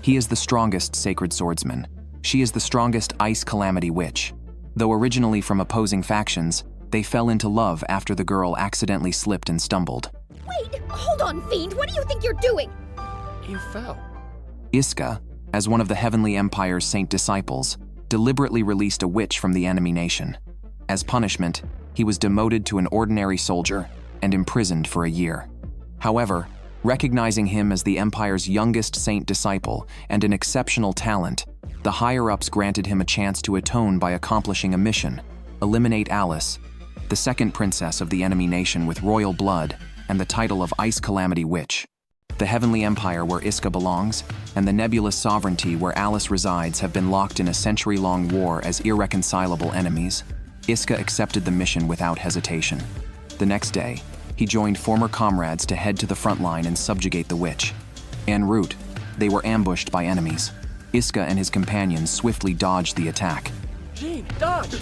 He is the strongest sacred swordsman. She is the strongest ice calamity witch. Though originally from opposing factions, they fell into love after the girl accidentally slipped and stumbled. Wait, hold on, Fiend. What do you think you're doing? You fell. Iska, as one of the Heavenly Empire's saint disciples, deliberately released a witch from the enemy nation. As punishment, he was demoted to an ordinary soldier and imprisoned for a year. However, recognizing him as the Empire's youngest saint disciple and an exceptional talent, the higher-ups granted him a chance to atone by accomplishing a mission: eliminate Alice, the second princess of the enemy nation with royal blood and the title of Ice Calamity Witch. The Heavenly Empire where Iska belongs, and the nebulous sovereignty where Alice resides have been locked in a century-long war as irreconcilable enemies. Iska accepted the mission without hesitation. The next day, he joined former comrades to head to the front line and subjugate the witch. En route, they were ambushed by enemies. Iska and his companions swiftly dodged the attack. Jean, dodge!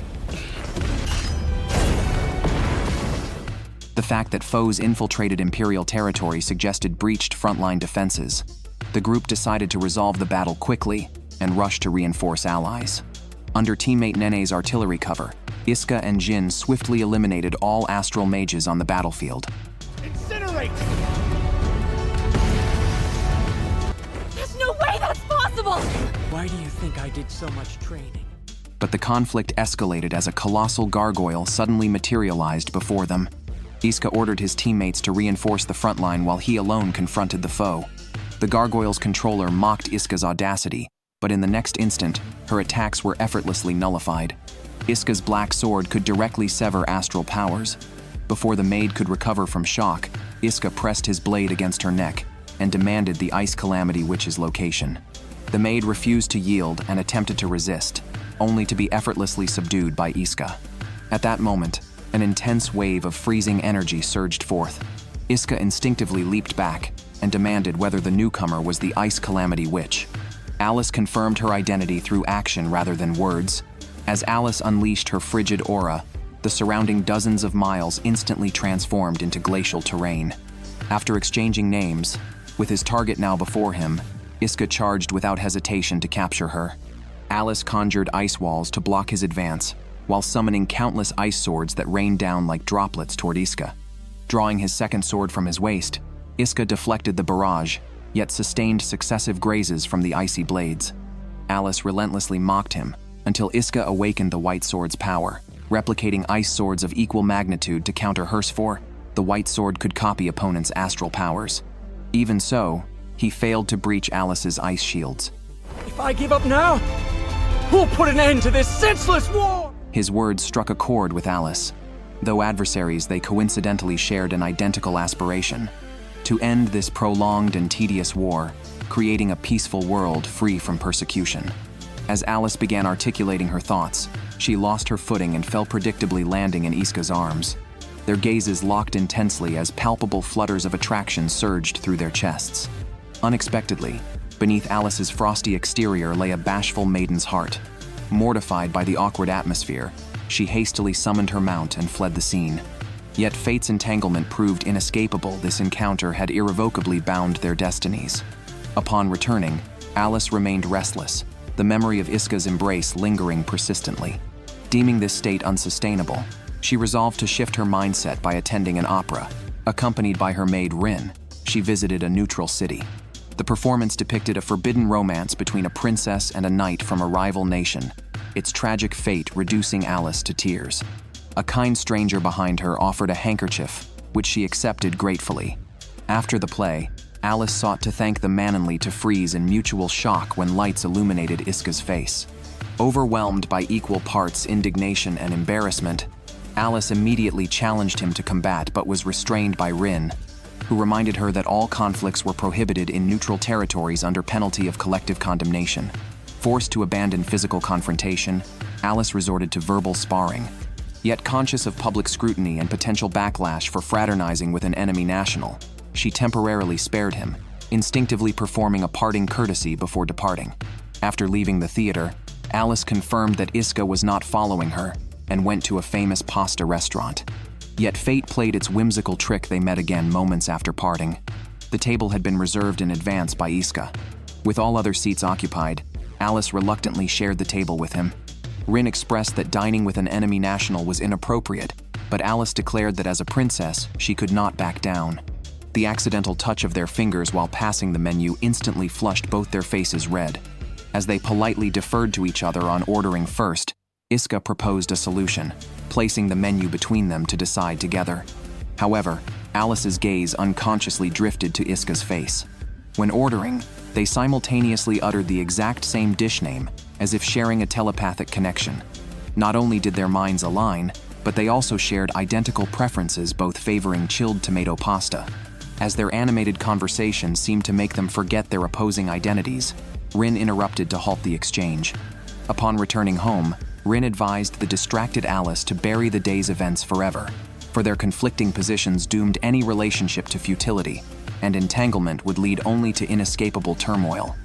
The fact that foes infiltrated Imperial territory suggested breached frontline defenses. The group decided to resolve the battle quickly and rush to reinforce allies. Under teammate Nene's artillery cover, Iska and Jin swiftly eliminated all astral mages on the battlefield. Incinerate! There's no way that's possible! Why do you think I did so much training? But the conflict escalated as a colossal gargoyle suddenly materialized before them. Iska ordered his teammates to reinforce the front line while he alone confronted the foe. The gargoyle's controller mocked Iska's audacity, but in the next instant, her attacks were effortlessly nullified. Iska's black sword could directly sever astral powers. Before the maid could recover from shock, Iska pressed his blade against her neck and demanded the Ice Calamity Witch's location. The maid refused to yield and attempted to resist, only to be effortlessly subdued by Iska. At that moment, an intense wave of freezing energy surged forth. Iska instinctively leaped back and demanded whether the newcomer was the Ice Calamity Witch. Alice confirmed her identity through action rather than words. As Alice unleashed her frigid aura, the surrounding dozens of miles instantly transformed into glacial terrain. After exchanging names, with his target now before him, Iska charged without hesitation to capture her. Alice conjured ice walls to block his advance, while summoning countless ice swords that rained down like droplets toward Iska. Drawing his second sword from his waist, Iska deflected the barrage, yet sustained successive grazes from the icy blades. Alice relentlessly mocked him, until Iska awakened the white sword's power. Replicating ice swords of equal magnitude to counter hers for, the white sword could copy opponents' astral powers. Even so, he failed to breach Alice's ice shields. If I give up now, who'll put an end to this senseless war? His words struck a chord with Alice. Though adversaries, they coincidentally shared an identical aspiration: to end this prolonged and tedious war, creating a peaceful world free from persecution. As Alice began articulating her thoughts, she lost her footing and fell predictably, landing in Iska's arms. Their gazes locked intensely as palpable flutters of attraction surged through their chests. Unexpectedly, beneath Alice's frosty exterior lay a bashful maiden's heart. Mortified by the awkward atmosphere, she hastily summoned her mount and fled the scene. Yet fate's entanglement proved inescapable. This encounter had irrevocably bound their destinies. Upon returning, Alice remained restless, the memory of Iska's embrace lingering persistently. Deeming this state unsustainable, she resolved to shift her mindset by attending an opera. Accompanied by her maid Rin, she visited a neutral city. The performance depicted a forbidden romance between a princess and a knight from a rival nation, its tragic fate reducing Alice to tears. A kind stranger behind her offered a handkerchief, which she accepted gratefully. After the play, Alice sought to thank the manonly to freeze in mutual shock when lights illuminated Iska's face. Overwhelmed by equal parts indignation and embarrassment, Alice immediately challenged him to combat but was restrained by Rin, who reminded her that all conflicts were prohibited in neutral territories under penalty of collective condemnation. Forced to abandon physical confrontation, Alice resorted to verbal sparring. Yet conscious of public scrutiny and potential backlash for fraternizing with an enemy national, she temporarily spared him, instinctively performing a parting courtesy before departing. After leaving the theater, Alice confirmed that Iska was not following her and went to a famous pasta restaurant. Yet fate played its whimsical trick. They met again moments after parting. The table had been reserved in advance by Iska. With all other seats occupied, Alice reluctantly shared the table with him. Rin expressed that dining with an enemy national was inappropriate, but Alice declared that as a princess, she could not back down. The accidental touch of their fingers while passing the menu instantly flushed both their faces red. As they politely deferred to each other on ordering first, Iska proposed a solution, placing the menu between them to decide together. However, Alice's gaze unconsciously drifted to Iska's face. When ordering, they simultaneously uttered the exact same dish name, as if sharing a telepathic connection. Not only did their minds align, but they also shared identical preferences, both favoring chilled tomato pasta. As their animated conversation seemed to make them forget their opposing identities, Rin interrupted to halt the exchange. Upon returning home, Rin advised the distracted Alice to bury the day's events forever, for their conflicting positions doomed any relationship to futility, and entanglement would lead only to inescapable turmoil.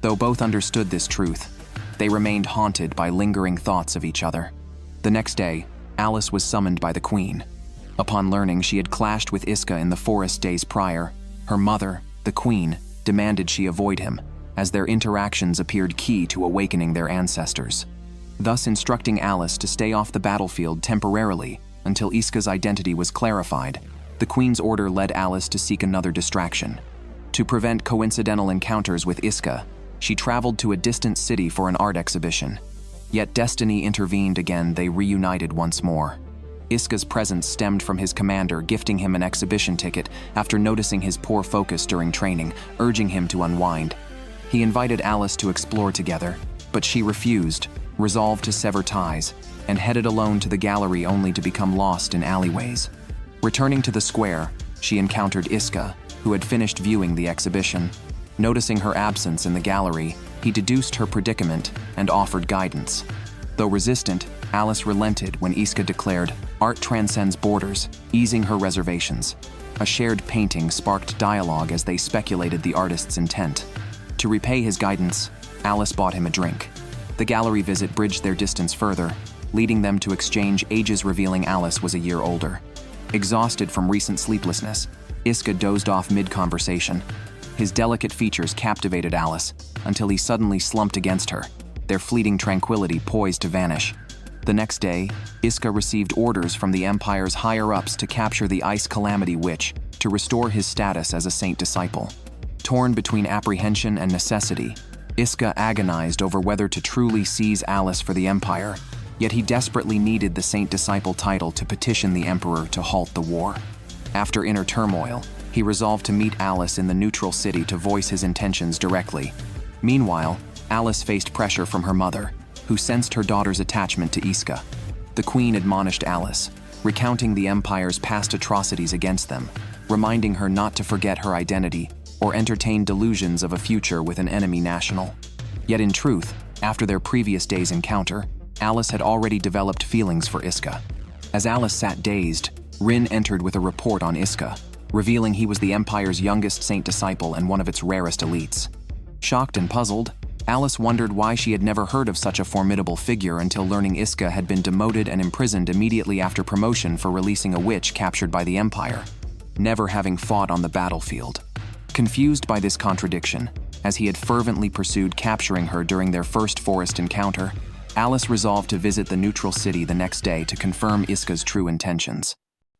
Though both understood this truth, they remained haunted by lingering thoughts of each other. The next day, Alice was summoned by the Queen. Upon learning she had clashed with Iska in the forest days prior, her mother, the Queen, demanded she avoid him, as their interactions appeared key to awakening their ancestors, thus instructing Alice to stay off the battlefield temporarily until Iska's identity was clarified. The Queen's order led Alice to seek another distraction. To prevent coincidental encounters with Iska, she traveled to a distant city for an art exhibition. Yet destiny intervened again. They reunited once more. Iska's presence stemmed from his commander gifting him an exhibition ticket after noticing his poor focus during training, urging him to unwind. He invited Alice to explore together, but she refused, resolved to sever ties, and headed alone to the gallery only to become lost in alleyways. Returning to the square, she encountered Iska, who had finished viewing the exhibition. Noticing her absence in the gallery, he deduced her predicament and offered guidance. Though resistant, Alice relented when Iska declared, "Art transcends borders," easing her reservations. A shared painting sparked dialogue as they speculated the artist's intent. To repay his guidance, Alice bought him a drink. The gallery visit bridged their distance further, leading them to exchange ages, revealing Alice was a year older. Exhausted from recent sleeplessness, Iska dozed off mid-conversation. His delicate features captivated Alice until he suddenly slumped against her, their fleeting tranquility poised to vanish. The next day, Iska received orders from the Empire's higher-ups to capture the Ice Calamity Witch to restore his status as a saint disciple. Torn between apprehension and necessity, Iska agonized over whether to truly seize Alice for the Empire, yet he desperately needed the saint disciple title to petition the Emperor to halt the war. After inner turmoil, he resolved to meet Alice in the neutral city to voice his intentions directly. Meanwhile, Alice faced pressure from her mother, who sensed her daughter's attachment to Iska. The Queen admonished Alice, recounting the Empire's past atrocities against them, reminding her not to forget her identity or entertain delusions of a future with an enemy national. Yet in truth, after their previous day's encounter, Alice had already developed feelings for Iska. As Alice sat dazed, Rin entered with a report on Iska, revealing he was the Empire's youngest saint disciple and one of its rarest elites. Shocked and puzzled, Alice wondered why she had never heard of such a formidable figure until learning Iska had been demoted and imprisoned immediately after promotion for releasing a witch captured by the Empire, never having fought on the battlefield. Confused by this contradiction, as he had fervently pursued capturing her during their first forest encounter, Alice resolved to visit the neutral city the next day to confirm Iska's true intentions.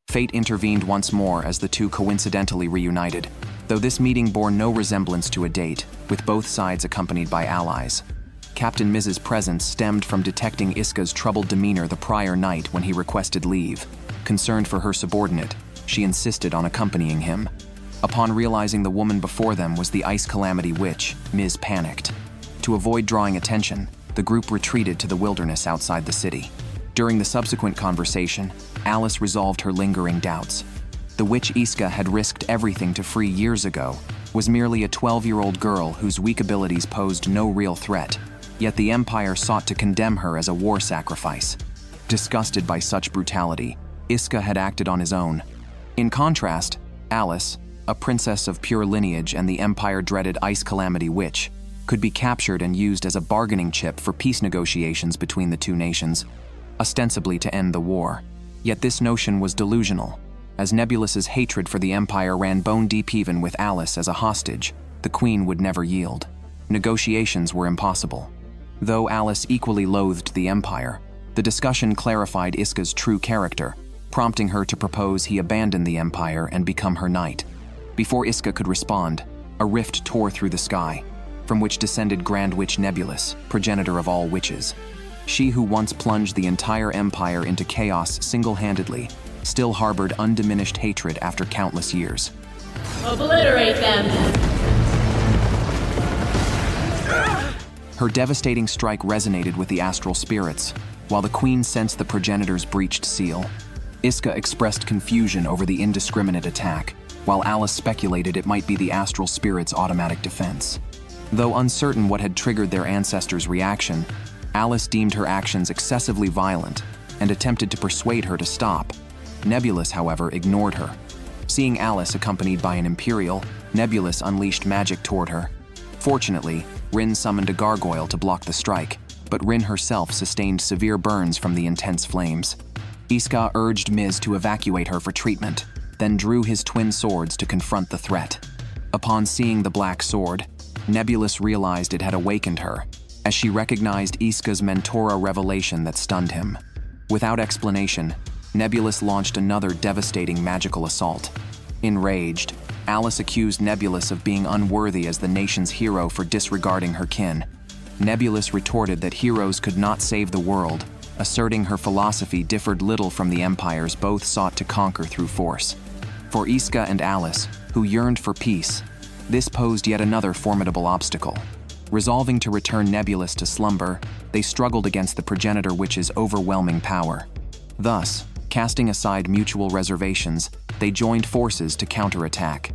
Fate intervened once more as the two coincidentally reunited, though this meeting bore no resemblance to a date, with both sides accompanied by allies. Captain Miz's presence stemmed from detecting Iska's troubled demeanor the prior night when he requested leave. Concerned for her subordinate, she insisted on accompanying him. Upon realizing the woman before them was the Ice Calamity Witch, Miz panicked. To avoid drawing attention, the group retreated to the wilderness outside the city. During the subsequent conversation, Alice resolved her lingering doubts. The witch Iska had risked everything to free years ago was merely a 12-year-old girl whose weak abilities posed no real threat, yet the Empire sought to condemn her as a war sacrifice. Disgusted by such brutality, Iska had acted on his own. In contrast, Alice, a princess of pure lineage and the Empire-dreaded Ice Calamity Witch, could be captured and used as a bargaining chip for peace negotiations between the two nations, ostensibly to end the war. Yet this notion was delusional. As Nebulus's hatred for the Empire ran bone-deep even with Alice as a hostage, the Queen would never yield. Negotiations were impossible. Though Alice equally loathed the Empire, the discussion clarified Iska's true character, prompting her to propose he abandon the Empire and become her knight. Before Iska could respond, a rift tore through the sky, from which descended Grand Witch Nebulous, progenitor of all witches. She who once plunged the entire empire into chaos single-handedly, still harbored undiminished hatred after countless years. Obliterate them! Her devastating strike resonated with the astral spirits, while the queen sensed the progenitor's breached seal. Iska expressed confusion over the indiscriminate attack, while Alice speculated it might be the astral spirit's automatic defense. Though uncertain what had triggered their ancestors' reaction, Alice deemed her actions excessively violent and attempted to persuade her to stop. Nebulous, however, ignored her. Seeing Alice accompanied by an Imperial, Nebulous unleashed magic toward her. Fortunately, Rin summoned a gargoyle to block the strike, but Rin herself sustained severe burns from the intense flames. Iska urged Miz to evacuate her for treatment, then drew his twin swords to confront the threat. Upon seeing the black sword, Nebulous realized it had awakened her, as she recognized Iska's Mentora revelation that stunned him. Without explanation, Nebulous launched another devastating magical assault. Enraged, Alice accused Nebulous of being unworthy as the nation's hero for disregarding her kin. Nebulous retorted that heroes could not save the world, asserting her philosophy differed little from the empires both sought to conquer through force. For Iska and Alice, who yearned for peace, this posed yet another formidable obstacle. Resolving to return Nebulous to slumber, they struggled against the progenitor witch's overwhelming power. Thus, casting aside mutual reservations, they joined forces to counterattack.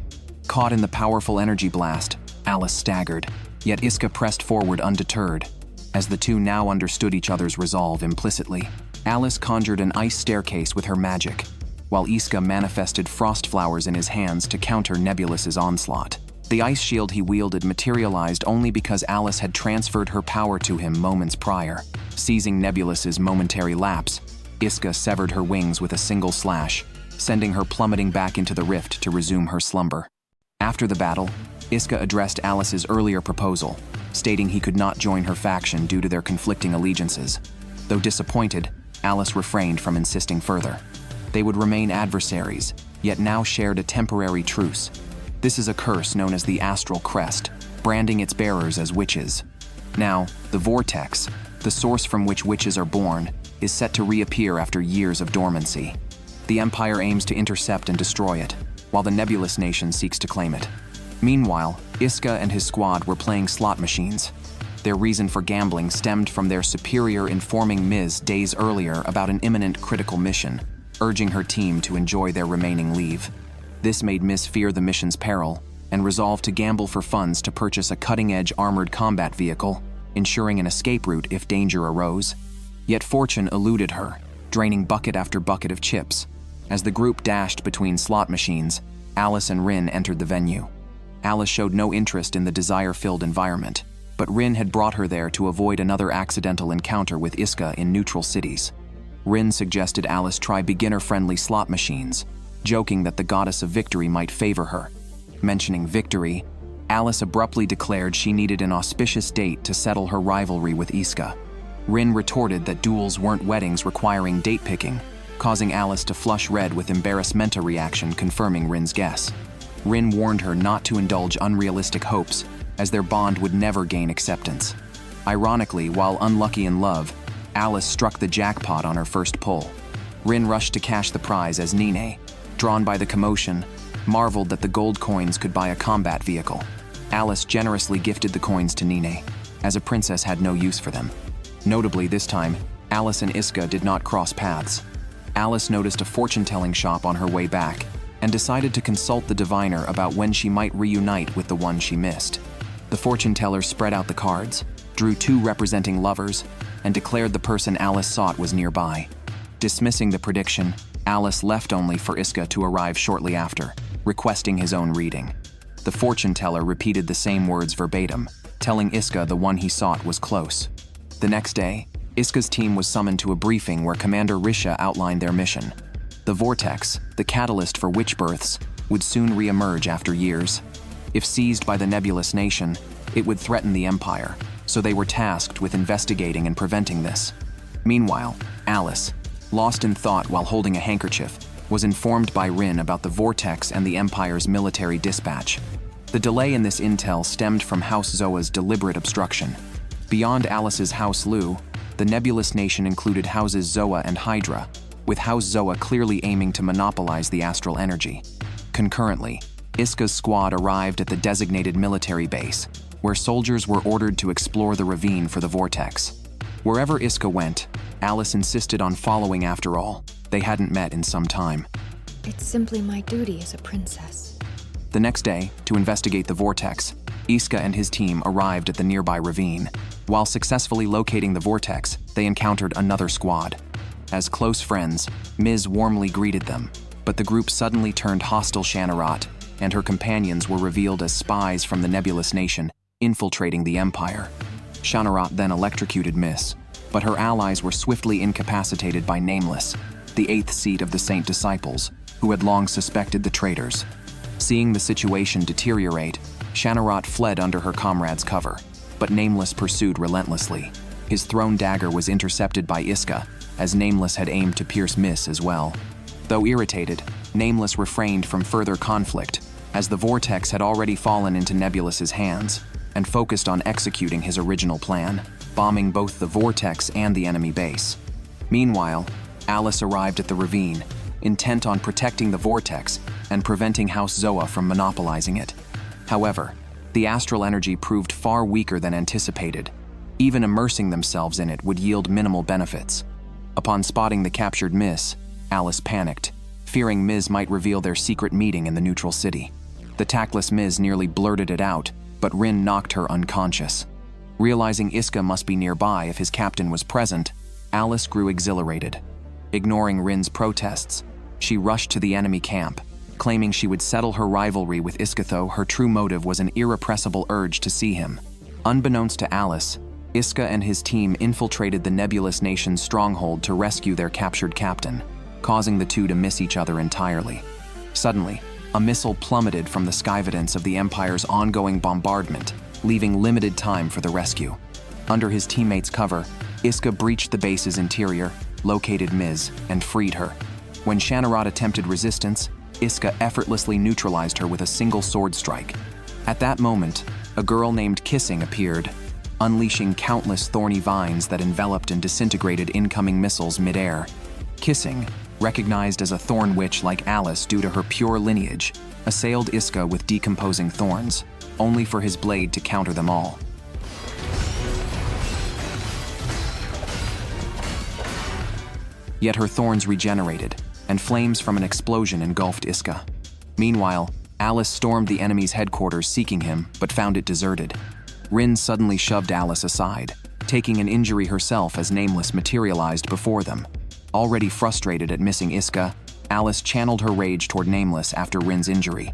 Caught in the powerful energy blast, Alice staggered, yet Iska pressed forward undeterred. As the two now understood each other's resolve implicitly, Alice conjured an ice staircase with her magic, while Iska manifested frost flowers in his hands to counter Nebulous's onslaught. The ice shield he wielded materialized only because Alice had transferred her power to him moments prior. Seizing Nebulous's momentary lapse, Iska severed her wings with a single slash, sending her plummeting back into the rift to resume her slumber. After the battle, Iska addressed Alice's earlier proposal, stating he could not join her faction due to their conflicting allegiances. Though disappointed, Alice refrained from insisting further. They would remain adversaries, yet now shared a temporary truce. This is a curse known as the Astral Crest, branding its bearers as witches. Now, the vortex, the source from which witches are born, is set to reappear after years of dormancy. The Empire aims to intercept and destroy it, while the Nebulous Nation seeks to claim it. Meanwhile, Iska and his squad were playing slot machines. Their reason for gambling stemmed from their superior informing Miz days earlier about an imminent critical mission, urging her team to enjoy their remaining leave. This made Miz fear the mission's peril and resolve to gamble for funds to purchase a cutting-edge armored combat vehicle, ensuring an escape route if danger arose. Yet fortune eluded her, draining bucket after bucket of chips. As the group dashed between slot machines, Alice and Rin entered the venue. Alice showed no interest in the desire-filled environment, but Rin had brought her there to avoid another accidental encounter with Iska in neutral cities. Rin suggested Alice try beginner-friendly slot machines, joking that the goddess of victory might favor her. Mentioning victory, Alice abruptly declared she needed an auspicious date to settle her rivalry with Iska. Rin retorted that duels weren't weddings requiring date picking, causing Alice to flush red with embarrassmenta reaction confirming Rin's guess. Rin warned her not to indulge unrealistic hopes, as their bond would never gain acceptance. Ironically, while unlucky in love, Alice struck the jackpot on her first pull. Rin rushed to cash the prize as Nine, drawn by the commotion, marveled that the gold coins could buy a combat vehicle. Alice generously gifted the coins to Nine, as a princess had no use for them. Notably this time, Alice and Iska did not cross paths. Alice noticed a fortune-telling shop on her way back, and decided to consult the diviner about when she might reunite with the one she missed. The fortune-teller spread out the cards, drew two representing lovers, and declared the person Alice sought was nearby. Dismissing the prediction, Alice left only for Iska to arrive shortly after, requesting his own reading. The fortune-teller repeated the same words verbatim, telling Iska the one he sought was close. The next day, Iska's team was summoned to a briefing where Commander Risha outlined their mission. The vortex, the catalyst for witch births, would soon re-emerge after years. If seized by the Nebulous Nation, It would threaten the Empire, so they were tasked with investigating and preventing this. Meanwhile, Alice, lost in thought while holding a handkerchief, was informed by Rin about the vortex and the Empire's military dispatch. The delay in this intel stemmed from House Zoa's deliberate obstruction. Beyond Alice's House Lu, the nebulous nation included Houses Zoa and Hydra, with House Zoa clearly aiming to monopolize the astral energy. Concurrently, Iska's squad arrived at the designated military base, where soldiers were ordered to explore the ravine for the vortex. Wherever Iska went, Alice insisted on following after all. They hadn't met in some time. It's simply my duty as a princess. The next day, to investigate the vortex, Iska and his team arrived at the nearby ravine. While successfully locating the vortex, they encountered another squad. As close friends, Ms. warmly greeted them, but the group suddenly turned hostile. Shannarat and her companions were revealed as spies from the nebulous nation, infiltrating the Empire. Shannarat then electrocuted Ms, but her allies were swiftly incapacitated by Nameless, the 8th seat of the Saint Disciples, who had long suspected the traitors. Seeing the situation deteriorate, Shannarat fled under her comrades' cover, but Nameless pursued relentlessly. His thrown dagger was intercepted by Iska, as Nameless had aimed to pierce Ms as well. Though irritated, Nameless refrained from further conflict, as the vortex had already fallen into Nebulous's hands, and focused on executing his original plan, bombing both the vortex and the enemy base. Meanwhile, Alice arrived at the ravine, intent on protecting the vortex and preventing House Zoa from monopolizing it. However, the astral energy proved far weaker than anticipated. Even immersing themselves in it would yield minimal benefits. Upon spotting the captured Ms, Alice panicked, fearing Ms might reveal their secret meeting in the neutral city. The tactless Ms nearly blurted it out, but Rin knocked her unconscious. Realizing Iska must be nearby if his captain was present, Alice grew exhilarated. Ignoring Rin's protests, she rushed to the enemy camp, claiming she would settle her rivalry with Iska, though her true motive was an irrepressible urge to see him. Unbeknownst to Alice, Iska and his team infiltrated the nebulous nation's stronghold to rescue their captured captain, causing the two to miss each other entirely. Suddenly, a missile plummeted from the skyvidence of the Empire's ongoing bombardment, leaving limited time for the rescue. Under his teammates' cover, Iska breached the base's interior, located Ms, and freed her. When Shannarat attempted resistance, Iska effortlessly neutralized her with a single sword strike. At that moment, a girl named Kissing appeared, unleashing countless thorny vines that enveloped and disintegrated incoming missiles mid-air. Kissing, recognized as a thorn witch like Alice due to her pure lineage, assailed Iska with decomposing thorns, only for his blade to counter them all. Yet her thorns regenerated, and flames from an explosion engulfed Iska. Meanwhile, Alice stormed the enemy's headquarters seeking him, but found it deserted. Rin suddenly shoved Alice aside, taking an injury herself as Nameless materialized before them. Already frustrated at missing Iska, Alice channeled her rage toward Nameless after Rin's injury.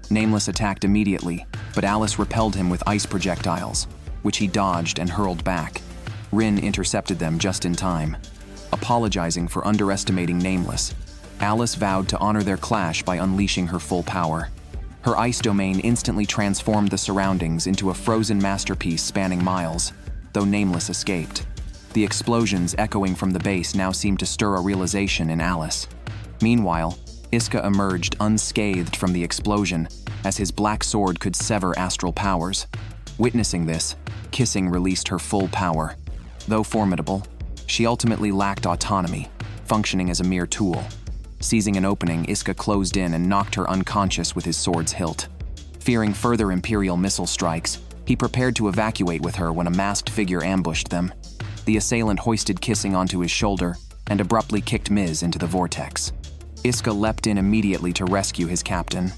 Nameless attacked immediately, but Alice repelled him with ice projectiles, which he dodged and hurled back. Rin intercepted them just in time. Apologizing for underestimating Nameless, Alice vowed to honor their clash by unleashing her full power. Her ice domain instantly transformed the surroundings into a frozen masterpiece spanning miles, though Nameless escaped. The explosions echoing from the base now seemed to stir a realization in Alice. Meanwhile, Iska emerged unscathed from the explosion, as his black sword could sever astral powers. Witnessing this, Kissing released her full power. Though formidable, she ultimately lacked autonomy, functioning as a mere tool. Seizing an opening, Iska closed in and knocked her unconscious with his sword's hilt. Fearing further Imperial missile strikes, he prepared to evacuate with her when a masked figure ambushed them. The assailant hoisted Kissing onto his shoulder and abruptly kicked Ms into the vortex. Iska leapt in immediately to rescue his captain.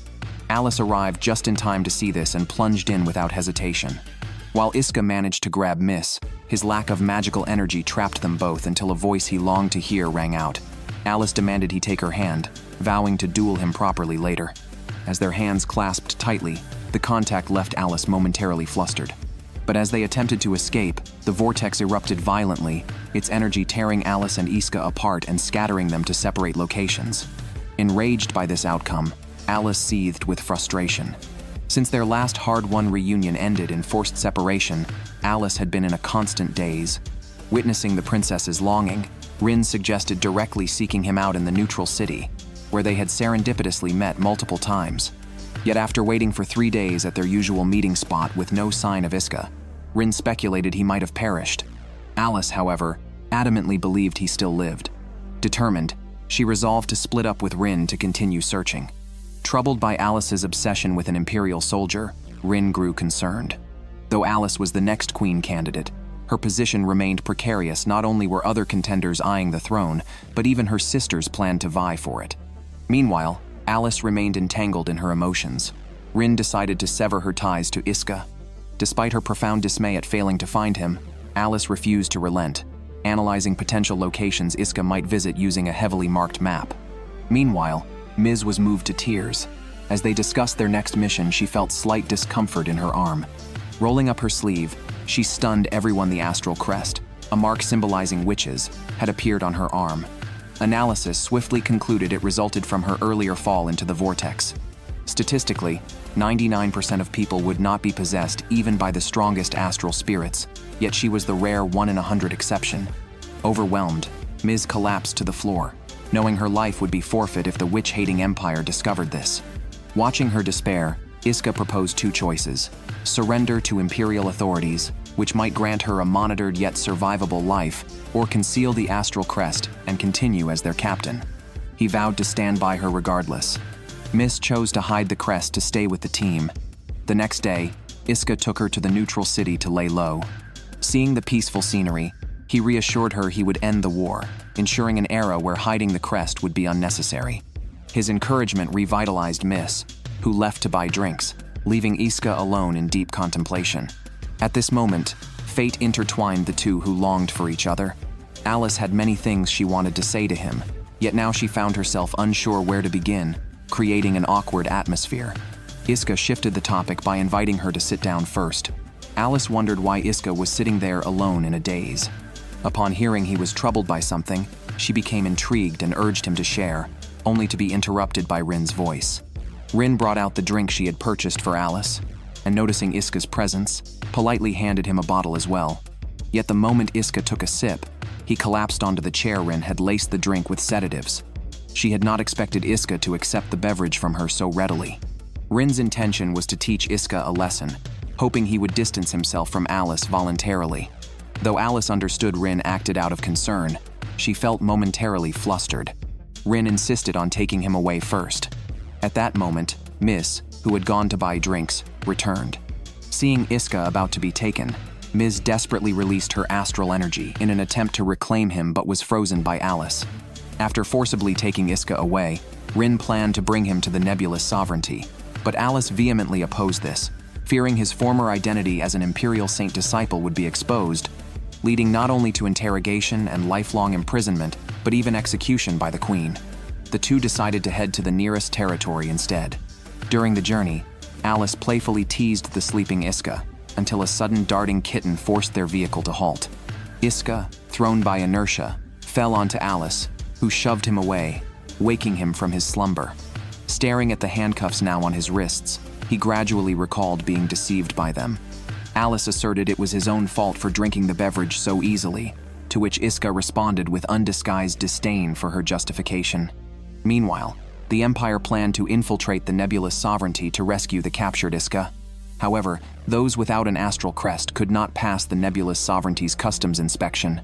Alice arrived just in time to see this and plunged in without hesitation. While Iska managed to grab Ms, his lack of magical energy trapped them both until a voice he longed to hear rang out. Alice demanded he take her hand, vowing to duel him properly later. As their hands clasped tightly, the contact left Alice momentarily flustered. But as they attempted to escape, the vortex erupted violently, its energy tearing Alice and Iska apart and scattering them to separate locations. Enraged by this outcome, Alice seethed with frustration. Since their last hard-won reunion ended in forced separation, Alice had been in a constant daze. Witnessing the princess's longing, Rin suggested directly seeking him out in the neutral city, where they had serendipitously met multiple times. Yet after waiting for 3 days at their usual meeting spot with no sign of Iska, Rin speculated he might have perished. Alice, however, adamantly believed he still lived. Determined, she resolved to split up with Rin to continue searching. Troubled by Alice's obsession with an Imperial soldier, Rin grew concerned. Though Alice was the next queen candidate, her position remained precarious. Not only were other contenders eyeing the throne, but even her sisters planned to vie for it. Meanwhile, Alice remained entangled in her emotions. Rin decided to sever her ties to Iska. Despite her profound dismay at failing to find him, Alice refused to relent, analyzing potential locations Iska might visit using a heavily marked map. Meanwhile, Ms. was moved to tears. As they discussed their next mission, she felt slight discomfort in her arm. Rolling up her sleeve, she stunned everyone. The astral crest, a mark symbolizing witches, had appeared on her arm. Analysis swiftly concluded it resulted from her earlier fall into the vortex. Statistically, 99% of people would not be possessed even by the strongest astral spirits, yet she was the rare 1 in 100 exception. Overwhelmed, Ms. collapsed to the floor, knowing her life would be forfeit if the witch-hating empire discovered this. Watching her despair, Iska proposed 2 choices: surrender to Imperial authorities, which might grant her a monitored yet survivable life, or conceal the astral crest and continue as their captain. He vowed to stand by her regardless. Miss chose to hide the crest to stay with the team. The next day, Iska took her to the neutral city to lay low. Seeing the peaceful scenery, he reassured her he would end the war, ensuring an era where hiding the crest would be unnecessary. His encouragement revitalized Miss, who left to buy drinks, leaving Iska alone in deep contemplation. At this moment, fate intertwined the two who longed for each other. Alice had many things she wanted to say to him, yet now she found herself unsure where to begin, creating an awkward atmosphere. Iska shifted the topic by inviting her to sit down first. Alice wondered why Iska was sitting there alone in a daze. Upon hearing he was troubled by something, she became intrigued and urged him to share, only to be interrupted by Rin's voice. Rin brought out the drink she had purchased for Alice, and noticing Iska's presence, politely handed him a bottle as well. Yet the moment Iska took a sip, he collapsed onto the chair. Rin had laced the drink with sedatives. She had not expected Iska to accept the beverage from her so readily. Rin's intention was to teach Iska a lesson, hoping he would distance himself from Alice voluntarily. Though Alice understood Rin acted out of concern, she felt momentarily flustered. Rin insisted on taking him away first. At that moment, Miss, who had gone to buy drinks, returned. Seeing Iska about to be taken, Ms. desperately released her astral energy in an attempt to reclaim him, but was frozen by Alice. After forcibly taking Iska away, Rin planned to bring him to the nebulous sovereignty, but Alice vehemently opposed this, fearing his former identity as an Imperial Saint disciple would be exposed, leading not only to interrogation and lifelong imprisonment, but even execution by the Queen. The two decided to head to the nearest territory instead. During the journey, Alice playfully teased the sleeping Iska, until a sudden darting kitten forced their vehicle to halt. Iska, thrown by inertia, fell onto Alice, who shoved him away, waking him from his slumber. Staring at the handcuffs now on his wrists, he gradually recalled being deceived by them. Alice asserted it was his own fault for drinking the beverage so easily, to which Iska responded with undisguised disdain for her justification. Meanwhile, the Empire planned to infiltrate the nebulous sovereignty to rescue the captured Iska. However, those without an astral crest could not pass the nebulous sovereignty's customs inspection,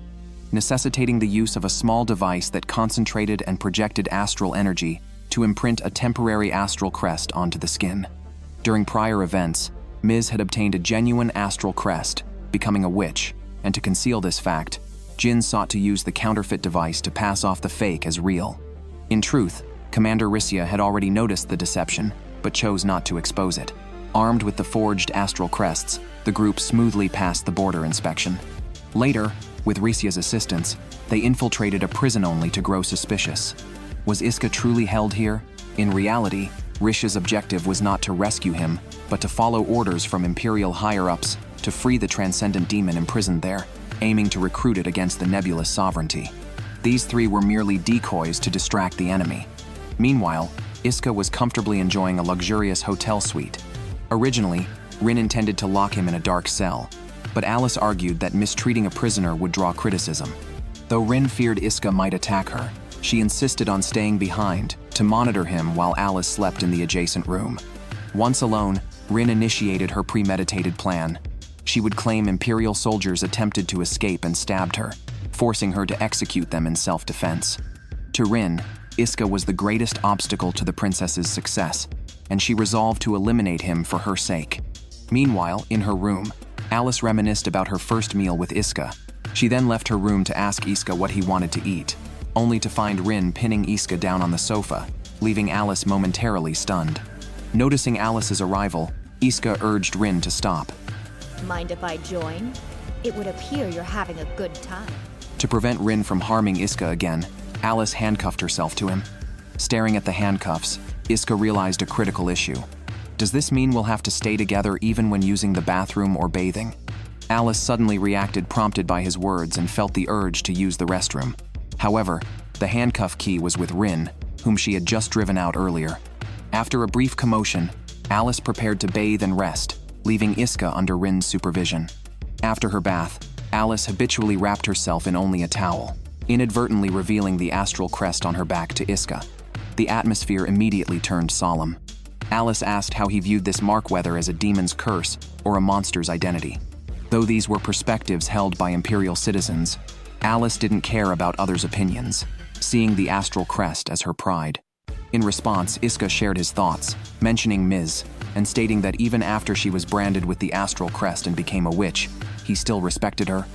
necessitating the use of a small device that concentrated and projected astral energy to imprint a temporary astral crest onto the skin. During prior events, Ms. had obtained a genuine astral crest, becoming a witch, and to conceal this fact, Jin sought to use the counterfeit device to pass off the fake as real. In truth, Commander Rissia had already noticed the deception, but chose not to expose it. Armed with the forged astral crests, the group smoothly passed the border inspection. Later, with Rissia's assistance, they infiltrated a prison only to grow suspicious. Was Iska truly held here? In reality, Rishia's objective was not to rescue him, but to follow orders from Imperial higher-ups to free the transcendent demon imprisoned there, aiming to recruit it against the nebulous sovereignty. These three were merely decoys to distract the enemy. Meanwhile, Iska was comfortably enjoying a luxurious hotel suite. Originally, Rin intended to lock him in a dark cell, but Alice argued that mistreating a prisoner would draw criticism. Though Rin feared Iska might attack her, she insisted on staying behind to monitor him while Alice slept in the adjacent room. Once alone, Rin initiated her premeditated plan. She would claim Imperial soldiers attempted to escape and stabbed her, forcing her to execute them in self-defense. To Rin, Iska was the greatest obstacle to the princess's success, and she resolved to eliminate him for her sake. Meanwhile, in her room, Alice reminisced about her first meal with Iska. She then left her room to ask Iska what he wanted to eat, only to find Rin pinning Iska down on the sofa, leaving Alice momentarily stunned. Noticing Alice's arrival, Iska urged Rin to stop. Mind if I join? It would appear you're having a good time. To prevent Rin from harming Iska again, Alice handcuffed herself to him. Staring at the handcuffs, Iska realized a critical issue. Does this mean we'll have to stay together even when using the bathroom or bathing? Alice suddenly reacted, prompted by his words, and felt the urge to use the restroom. However, the handcuff key was with Rin, whom she had just driven out earlier. After a brief commotion, Alice prepared to bathe and rest, leaving Iska under Rin's supervision. After her bath, Alice habitually wrapped herself in only a towel, inadvertently revealing the astral crest on her back to Iska. The atmosphere immediately turned solemn. Alice asked how he viewed this mark, whether as a demon's curse or a monster's identity. Though these were perspectives held by Imperial citizens, Alice didn't care about others' opinions, seeing the astral crest as her pride. In response, Iska shared his thoughts, mentioning Ms., and stating that even after she was branded with the astral crest and became a witch, he still respected her.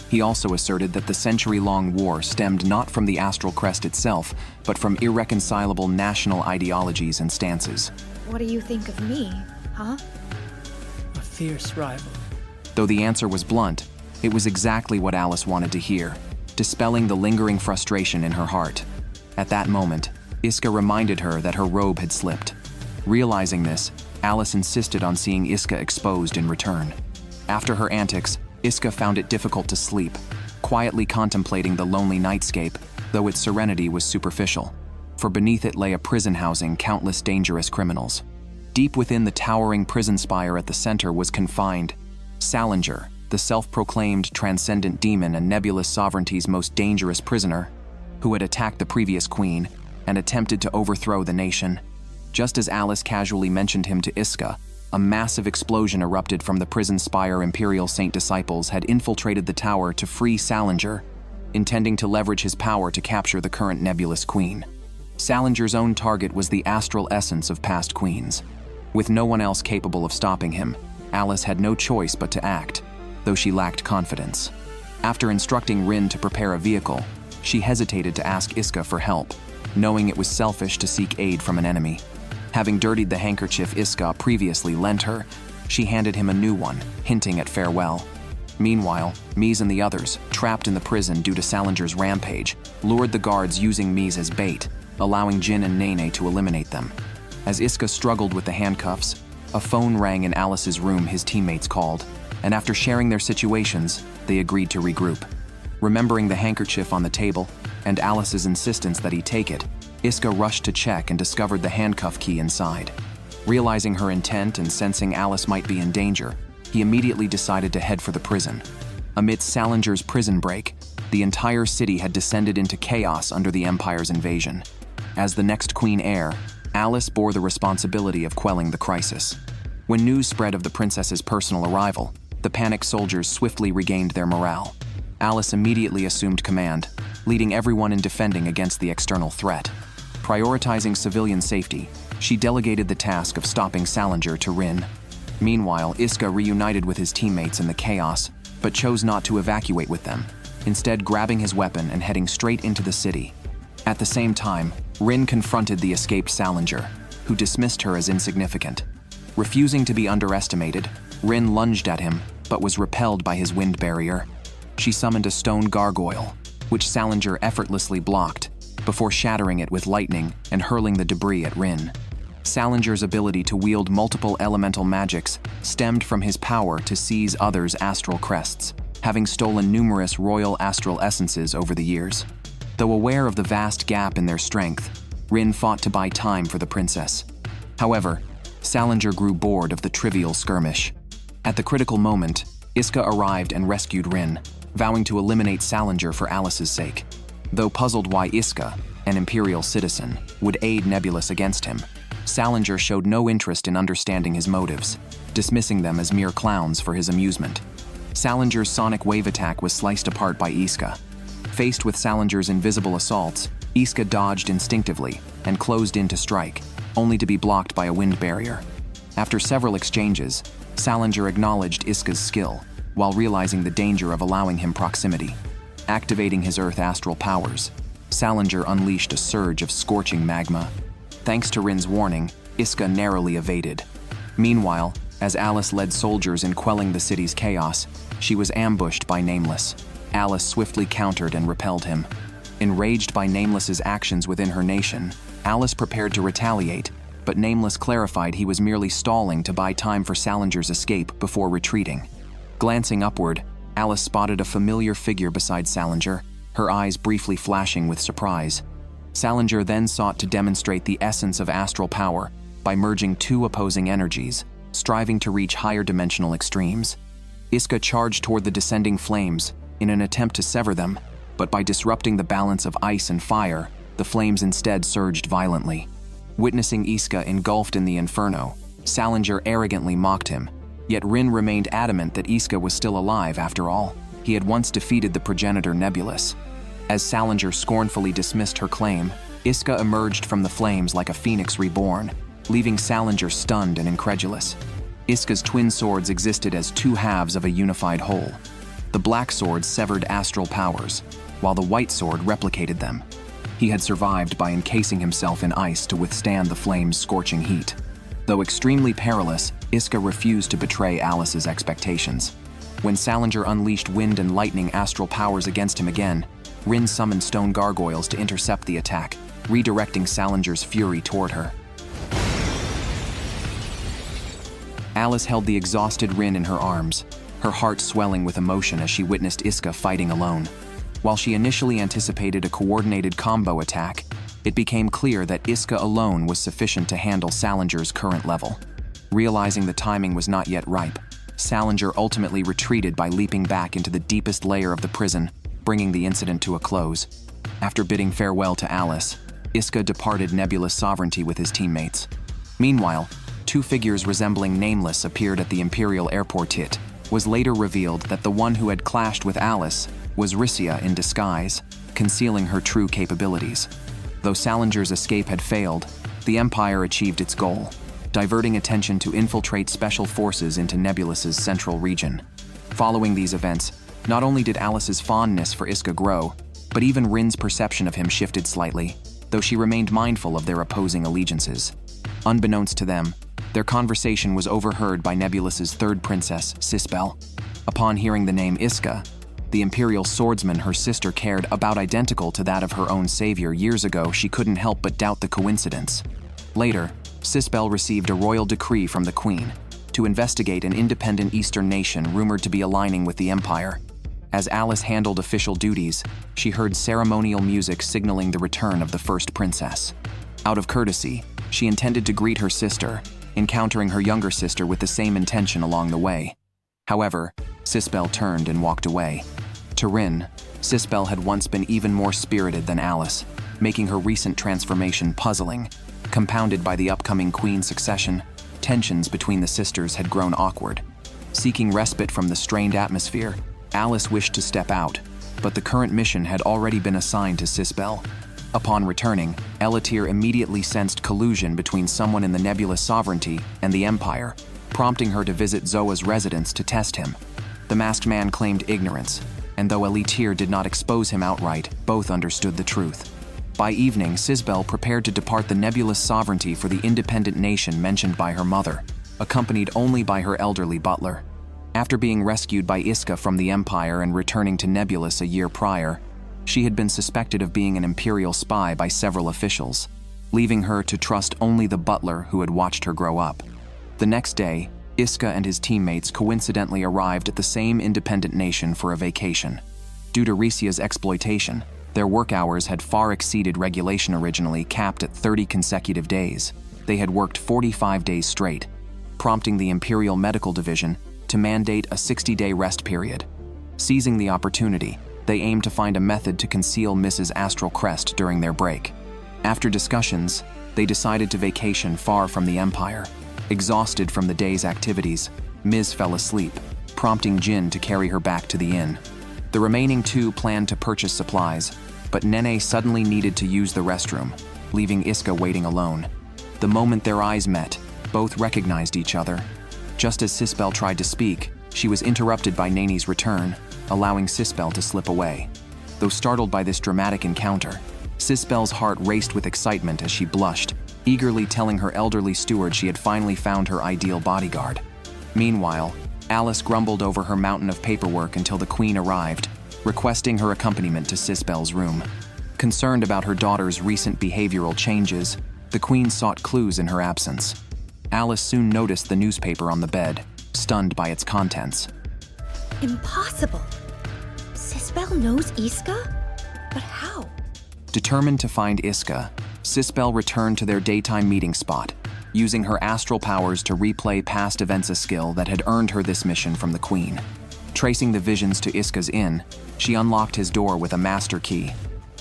He also asserted that the century-long war stemmed not from the astral crest itself, but from irreconcilable national ideologies and stances. What do you think of me, huh? A fierce rival. Though the answer was blunt, it was exactly what Alice wanted to hear, dispelling the lingering frustration in her heart. At that moment, Iska reminded her that her robe had slipped. Realizing this, Alice insisted on seeing Iska exposed in return. After her antics, Iska found it difficult to sleep, quietly contemplating the lonely nightscape, though its serenity was superficial. For beneath it lay a prison housing countless dangerous criminals. Deep within the towering prison spire at the center was confined Salinger, the self-proclaimed transcendent demon and nebulous sovereignty's most dangerous prisoner, who had attacked the previous queen and attempted to overthrow the nation. Just as Alice casually mentioned him to Iska, a massive explosion erupted from the prison spire. Imperial Saint disciples had infiltrated the tower to free Salinger, intending to leverage his power to capture the current nebulous queen. Salinger's own target was the astral essence of past queens. With no one else capable of stopping him, Alice had no choice but to act, though she lacked confidence. After instructing Rin to prepare a vehicle, she hesitated to ask Iska for help, knowing it was selfish to seek aid from an enemy. Having dirtied the handkerchief Iska previously lent her, she handed him a new one, hinting at farewell. Meanwhile, Mies and the others, trapped in the prison due to Salinger's rampage, lured the guards using Mies as bait, allowing Jin and Nene to eliminate them. As Iska struggled with the handcuffs, a phone rang in Alice's room. His teammates called, and after sharing their situations, they agreed to regroup. Remembering the handkerchief on the table, and Alice's insistence that he take it, Iska rushed to check and discovered the handcuff key inside. Realizing her intent and sensing Alice might be in danger, he immediately decided to head for the prison. Amidst Salinger's prison break, the entire city had descended into chaos under the Empire's invasion. As the next Queen Heir, Alice bore the responsibility of quelling the crisis. When news spread of the princess's personal arrival, the panicked soldiers swiftly regained their morale. Alice immediately assumed command, leading everyone in defending against the external threat. Prioritizing civilian safety, she delegated the task of stopping Salinger to Rin. Meanwhile, Iska reunited with his teammates in the chaos, but chose not to evacuate with them, instead grabbing his weapon and heading straight into the city. At the same time, Rin confronted the escaped Salinger, who dismissed her as insignificant. Refusing to be underestimated, Rin lunged at him, but was repelled by his wind barrier. She summoned a stone gargoyle, which Salinger effortlessly blocked, before shattering it with lightning and hurling the debris at Rin. Salinger's ability to wield multiple elemental magics stemmed from his power to seize others' astral crests, having stolen numerous royal astral essences over the years. Though aware of the vast gap in their strength, Rin fought to buy time for the princess. However, Salinger grew bored of the trivial skirmish. At the critical moment, Iska arrived and rescued Rin, vowing to eliminate Salinger for Alice's sake. Though puzzled why Iska, an Imperial citizen, would aid Nebulous against him, Salinger showed no interest in understanding his motives, dismissing them as mere clowns for his amusement. Salinger's sonic wave attack was sliced apart by Iska. Faced with Salinger's invisible assaults, Iska dodged instinctively and closed in to strike, only to be blocked by a wind barrier. After several exchanges, Salinger acknowledged Iska's skill, while realizing the danger of allowing him proximity. Activating his Earth astral powers, Salinger unleashed a surge of scorching magma. Thanks to Rin's warning, Iska narrowly evaded. Meanwhile, as Alice led soldiers in quelling the city's chaos, she was ambushed by Nameless. Alice swiftly countered and repelled him. Enraged by Nameless's actions within her nation, Alice prepared to retaliate, but Nameless clarified he was merely stalling to buy time for Salinger's escape before retreating. Glancing upward, Alice spotted a familiar figure beside Salinger, her eyes briefly flashing with surprise. Salinger then sought to demonstrate the essence of astral power by merging two opposing energies, striving to reach higher dimensional extremes. Iska charged toward the descending flames in an attempt to sever them, but by disrupting the balance of ice and fire, the flames instead surged violently. Witnessing Iska engulfed in the inferno, Salinger arrogantly mocked him, yet Rin remained adamant that Iska was still alive after all. He had once defeated the progenitor Nebulous. As Salinger scornfully dismissed her claim, Iska emerged from the flames like a phoenix reborn, leaving Salinger stunned and incredulous. Iska's twin swords existed as two halves of a unified whole. The black sword severed astral powers, while the white sword replicated them. He had survived by encasing himself in ice to withstand the flame's scorching heat. Though extremely perilous, Iska refused to betray Alice's expectations. When Salinger unleashed wind and lightning astral powers against him again, Rin summoned stone gargoyles to intercept the attack, redirecting Salinger's fury toward her. Alice held the exhausted Rin in her arms, her heart swelling with emotion as she witnessed Iska fighting alone. While she initially anticipated a coordinated combo attack, it became clear that Iska alone was sufficient to handle Salinger's current level. Realizing the timing was not yet ripe, Salinger ultimately retreated by leaping back into the deepest layer of the prison, bringing the incident to a close. After bidding farewell to Alice, Iska departed Nebulous sovereignty with his teammates. Meanwhile, two figures resembling Nameless appeared at the Imperial airport. It was later revealed that the one who had clashed with Alice was Risia in disguise, concealing her true capabilities. Though Salinger's escape had failed, the Empire achieved its goal, diverting attention to infiltrate special forces into Nebulous's central region. Following these events, not only did Alice's fondness for Iska grow, but even Rin's perception of him shifted slightly, though she remained mindful of their opposing allegiances. Unbeknownst to them, their conversation was overheard by Nebulous's third princess, Sisbel. Upon hearing the name Iska, the Imperial swordsman her sister cared about identical to that of her own savior years ago, she couldn't help but doubt the coincidence. Later, Sisbel received a royal decree from the Queen to investigate an independent Eastern nation rumored to be aligning with the Empire. As Alice handled official duties, she heard ceremonial music signaling the return of the first princess. Out of courtesy, she intended to greet her sister, encountering her younger sister with the same intention along the way. However, Sisbel turned and walked away. To Rin, Sisbel had once been even more spirited than Alice, making her recent transformation puzzling. Compounded by the upcoming queen succession, tensions between the sisters had grown awkward. Seeking respite from the strained atmosphere, Alice wished to step out, but the current mission had already been assigned to Sisbel. Upon returning, Elatir immediately sensed collusion between someone in the Nebulous sovereignty and the Empire, prompting her to visit Zoa's residence to test him. The masked man claimed ignorance, and though Elatir did not expose him outright, both understood the truth. By evening, Sisbel prepared to depart the Nebulous sovereignty for the independent nation mentioned by her mother, accompanied only by her elderly butler. After being rescued by Iska from the Empire and returning to Nebulous a year prior, she had been suspected of being an Imperial spy by several officials, leaving her to trust only the butler who had watched her grow up. The next day, Iska and his teammates coincidentally arrived at the same independent nation for a vacation. Due to Risia's exploitation, their work hours had far exceeded regulation originally capped at 30 consecutive days. They had worked 45 days straight, prompting the Imperial Medical Division to mandate a 60-day rest period. Seizing the opportunity, they aimed to find a method to conceal Mrs. Astral Crest during their break. After discussions, they decided to vacation far from the Empire. Exhausted from the day's activities, Ms. fell asleep, prompting Jin to carry her back to the inn. The remaining two planned to purchase supplies, but Nene suddenly needed to use the restroom, leaving Iska waiting alone. The moment their eyes met, both recognized each other. Just as Sisbel tried to speak, she was interrupted by Nene's return, allowing Sisbel to slip away. Though startled by this dramatic encounter, Sisbel's heart raced with excitement as she blushed, eagerly telling her elderly steward she had finally found her ideal bodyguard. Meanwhile, Alice grumbled over her mountain of paperwork until the Queen arrived, requesting her accompaniment to Sisbel's room. Concerned about her daughter's recent behavioral changes, the Queen sought clues in her absence. Alice soon noticed the newspaper on the bed, stunned by its contents. Impossible! Sisbel knows Iska? But how? Determined to find Iska, Sisbel returned to their daytime meeting spot, using her astral powers to replay past events, a skill that had earned her this mission from the Queen. Tracing the visions to Iska's inn, she unlocked his door with a master key.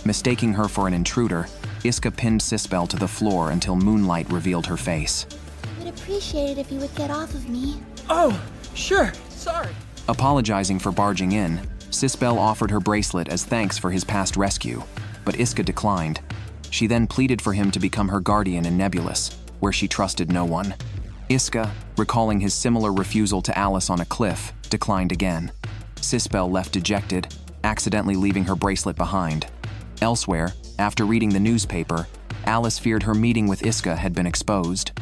Mistaking her for an intruder, Iska pinned Sisbel to the floor until moonlight revealed her face. I would appreciate it if you would get off of me. Oh, sure, sorry. Apologizing for barging in, Sisbel offered her bracelet as thanks for his past rescue, but Iska declined. She then pleaded for him to become her guardian in Nebulous, where she trusted no one. Iska, recalling his similar refusal to Alice on a cliff, declined again. Sisbel left dejected, accidentally leaving her bracelet behind. Elsewhere, after reading the newspaper, Alice feared her meeting with Iska had been exposed.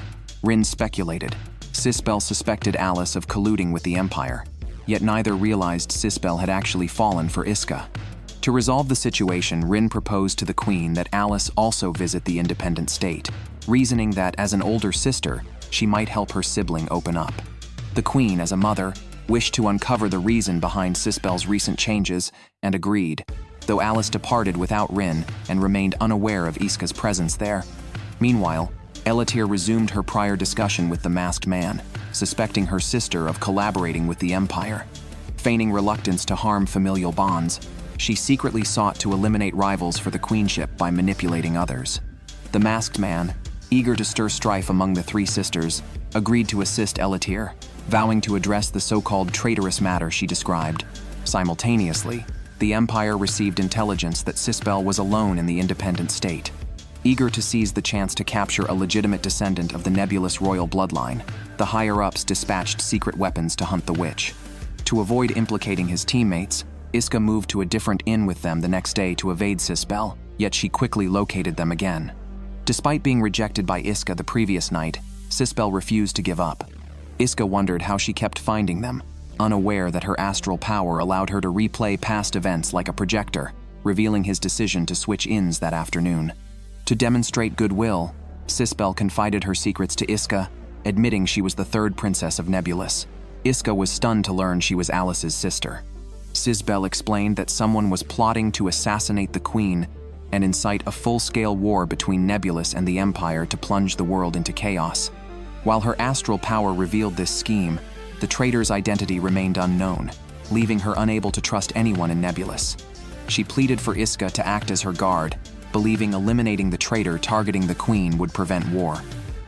Rin speculated. Sisbel suspected Alice of colluding with the Empire, yet neither realized Sisbel had actually fallen for Iska. To resolve the situation, Rin proposed to the Queen that Alice also visit the independent state, reasoning that as an older sister, she might help her sibling open up. The Queen, as a mother, wished to uncover the reason behind Sisbel's recent changes and agreed, though Alice departed without Rin and remained unaware of Iska's presence there. Meanwhile, Elatir resumed her prior discussion with the masked man, suspecting her sister of collaborating with the Empire. Feigning reluctance to harm familial bonds, she secretly sought to eliminate rivals for the queenship by manipulating others. The masked man, eager to stir strife among the three sisters, agreed to assist Elatir, vowing to address the so-called traitorous matter she described. Simultaneously, the Empire received intelligence that Sisbel was alone in the independent state. Eager to seize the chance to capture a legitimate descendant of the nebulous royal bloodline, the higher-ups dispatched secret weapons to hunt the witch. To avoid implicating his teammates, Iska moved to a different inn with them the next day to evade Sisbel, yet she quickly located them again. Despite being rejected by Iska the previous night, Sisbel refused to give up. Iska wondered how she kept finding them, unaware that her astral power allowed her to replay past events like a projector, revealing his decision to switch inns that afternoon. To demonstrate goodwill, Sisbel confided her secrets to Iska, admitting she was the third princess of Nebulous. Iska was stunned to learn she was Alice's sister. Sisbel explained that someone was plotting to assassinate the Queen and incite a full-scale war between Nebulous and the Empire to plunge the world into chaos. While her astral power revealed this scheme, the traitor's identity remained unknown, leaving her unable to trust anyone in Nebulous. She pleaded for Iska to act as her guard, believing eliminating the traitor targeting the Queen would prevent war.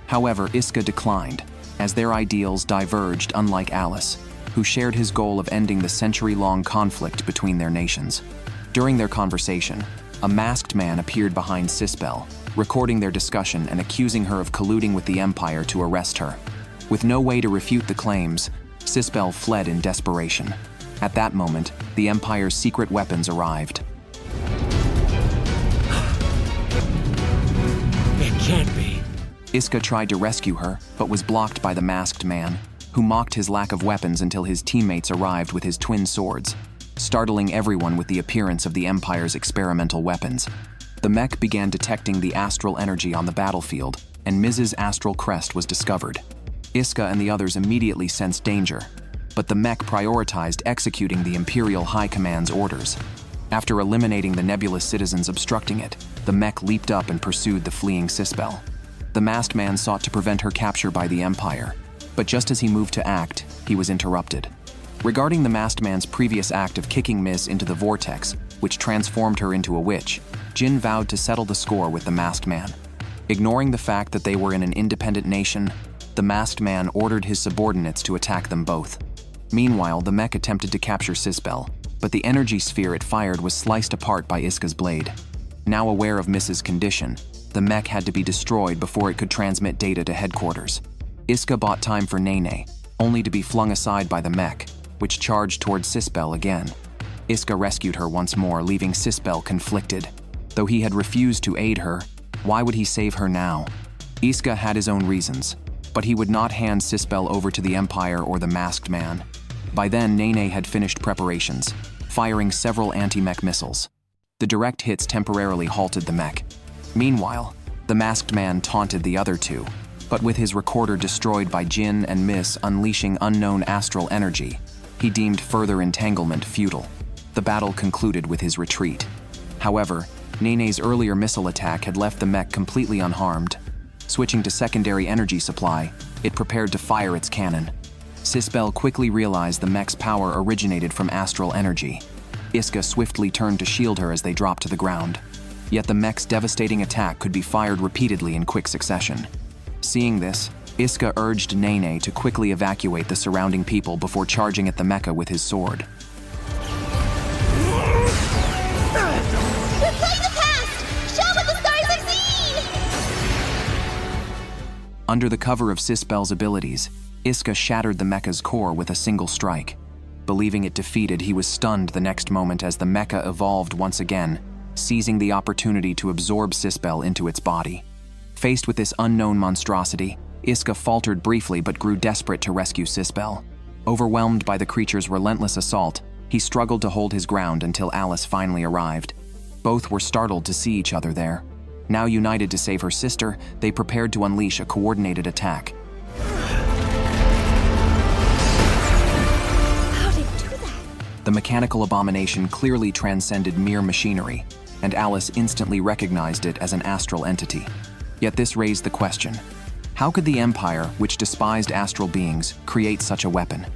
However, Iska declined, as their ideals diverged, unlike Alice, who shared his goal of ending the century-long conflict between their nations. During their conversation, a masked man appeared behind Sisbel, recording their discussion and accusing her of colluding with the Empire to arrest her. With no way to refute the claims, Sisbel fled in desperation. At that moment, the Empire's secret weapons arrived. It can't be. Iska tried to rescue her, but was blocked by the masked man, who mocked his lack of weapons until his teammates arrived with his twin swords, startling everyone with the appearance of the Empire's experimental weapons. The mech began detecting the astral energy on the battlefield, and Mrs. Astral Crest was discovered. Iska and the others immediately sensed danger, but the mech prioritized executing the Imperial High Command's orders. After eliminating the nebulous citizens obstructing it, the mech leaped up and pursued the fleeing Sisbel. The masked man sought to prevent her capture by the Empire, but just as he moved to act, he was interrupted. Regarding the masked man's previous act of kicking Miss into the vortex, which transformed her into a witch, Jin vowed to settle the score with the masked man. Ignoring the fact that they were in an independent nation, the masked man ordered his subordinates to attack them both. Meanwhile, the mech attempted to capture Sisbel, but the energy sphere it fired was sliced apart by Iska's blade. Now aware of Miss's condition, the mech had to be destroyed before it could transmit data to headquarters. Iska bought time for Nene, only to be flung aside by the mech, which charged towards Sisbel again. Iska rescued her once more, leaving Sisbel conflicted. Though he had refused to aid her, why would he save her now? Iska had his own reasons, but he would not hand Sisbel over to the Empire or the masked man. By then, Nene had finished preparations, firing several anti-mech missiles. The direct hits temporarily halted the mech. Meanwhile, the masked man taunted the other two, but with his recorder destroyed by Jin and Miss unleashing unknown astral energy, he deemed further entanglement futile. The battle concluded with his retreat. However, Nene's earlier missile attack had left the mech completely unharmed. Switching to secondary energy supply, it prepared to fire its cannon. Sisbel quickly realized the mech's power originated from astral energy. Iska swiftly turned to shield her as they dropped to the ground. Yet the mech's devastating attack could be fired repeatedly in quick succession. Seeing this, Iska urged Nene to quickly evacuate the surrounding people before charging at the mecha with his sword. We're playing the past! Show what the stars have seen! Under the cover of Sisbel's abilities, Iska shattered the mecha's core with a single strike. Believing it defeated, he was stunned the next moment as the mecha evolved once again, seizing the opportunity to absorb Sisbel into its body. Faced with this unknown monstrosity, Iska faltered briefly but grew desperate to rescue Sisbel. Overwhelmed by the creature's relentless assault, he struggled to hold his ground until Alice finally arrived. Both were startled to see each other there. Now united to save her sister, they prepared to unleash a coordinated attack. How did it do that? The mechanical abomination clearly transcended mere machinery, and Alice instantly recognized it as an astral entity. Yet this raised the question: how could the Empire, which despised astral beings, create such a weapon?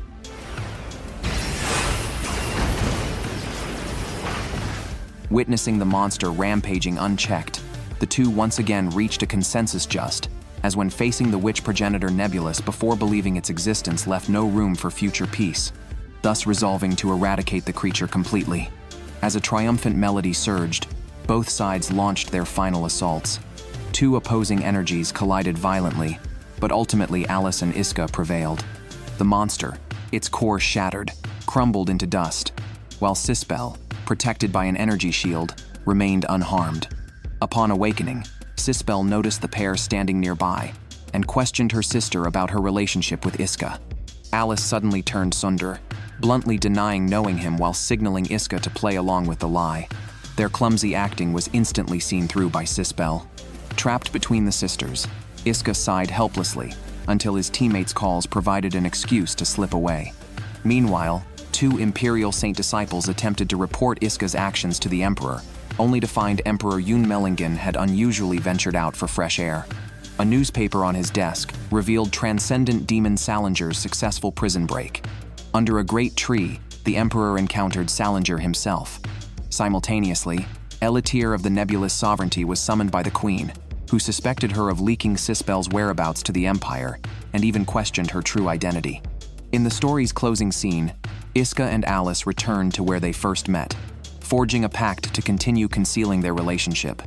Witnessing the monster rampaging unchecked, the two once again reached a consensus just, as when facing the witch progenitor Nebulous before believing its existence left no room for future peace, thus resolving to eradicate the creature completely. As a triumphant melody surged, both sides launched their final assaults. Two opposing energies collided violently, but ultimately Alice and Iska prevailed. The monster, its core shattered, crumbled into dust, while Sisbel, protected by an energy shield, remained unharmed. Upon awakening, Sisbel noticed the pair standing nearby and questioned her sister about her relationship with Iska. Alice suddenly turned Sunder, bluntly denying knowing him while signaling Iska to play along with the lie. Their clumsy acting was instantly seen through by Sisbel. Trapped between the sisters, Iska sighed helplessly until his teammates' calls provided an excuse to slip away. Meanwhile, two Imperial Saint disciples attempted to report Iska's actions to the Emperor, only to find Emperor Yun-Mellingen had unusually ventured out for fresh air. A newspaper on his desk revealed Transcendent Demon Salinger's successful prison break. Under a great tree, the Emperor encountered Salinger himself. Simultaneously, Elitier of the Nebulous Sovereignty was summoned by the Queen, who suspected her of leaking Sisbel's whereabouts to the Empire and even questioned her true identity. In the story's closing scene, Iska and Alice returned to where they first met, forging a pact to continue concealing their relationship.